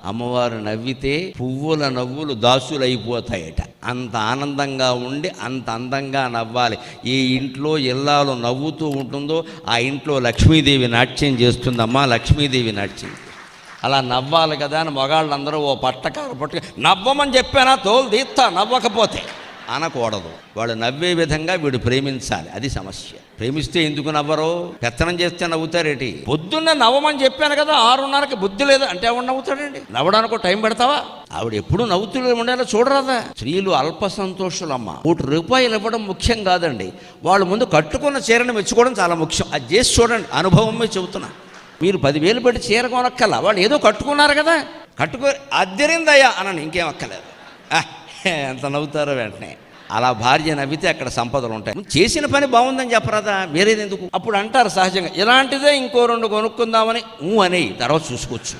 అమ్మవారు నవ్వితే పువ్వుల నవ్వులు దాసులైపోతాయట. అంత ఆనందంగా ఉండి అంత అందంగా నవ్వాలి. ఏ ఇంట్లో ఇల్లాలు నవ్వుతూ ఉంటుందో ఆ ఇంట్లో లక్ష్మీదేవి నాట్యం చేస్తుందమ్మా. లక్ష్మీదేవి నాట్యం అలా నవ్వాలి కదా అని మగాళ్ళందరూ ఓ పట్టకారు పట్టుకు నవ్వమని చెప్పానా తోలు తీస్తా నవ్వకపోతే అనకూడదు. వాళ్ళు నవ్వే విధంగా వీడు ప్రేమించాలి. అది సమస్య. ప్రేమిస్తే ఎందుకు నవ్వరు? పెత్తనం చేస్తే నవ్వుతారేటి? పొద్దున్న నవ్వమని చెప్పాను కదా, 6:30కి బుద్ధి లేదు అంటే ఎవడు నవ్వుతాడండి? నవ్వడానికి టైం పెడతావా? ఆవిడ ఎప్పుడు నవ్వుతూ ఉండేలా చూడరాదా? స్త్రీలు అల్ప సంతోషులమ్మ. ₹1 ఇవ్వడం ముఖ్యం కాదండి, వాళ్ళు ముందు కట్టుకున్న చీరను మెచ్చుకోవడం చాలా ముఖ్యం. అది చేసి చూడండి, అనుభవమే చెబుతున్నా. మీరు 10,000 పెట్టి చీర కొనక్కల్లా, వాళ్ళు ఏదో కట్టుకున్నారు కదా, కట్టుకో అద్దరిందయ్యా అనని, ఇంకేం అక్కలేదు. ఎంత నవ్వుతారో వెంటనే. అలా భార్య నవ్వితే అక్కడ సంపదలు ఉంటాయి. చేసిన పని బాగుందని చెప్పరాదా? వేరేది ఎందుకు? అప్పుడు అంటారు సహజంగా, ఇలాంటిదే ఇంకో 2 కొనుక్కుందామని అనే తర్వాత చూసుకోవచ్చు.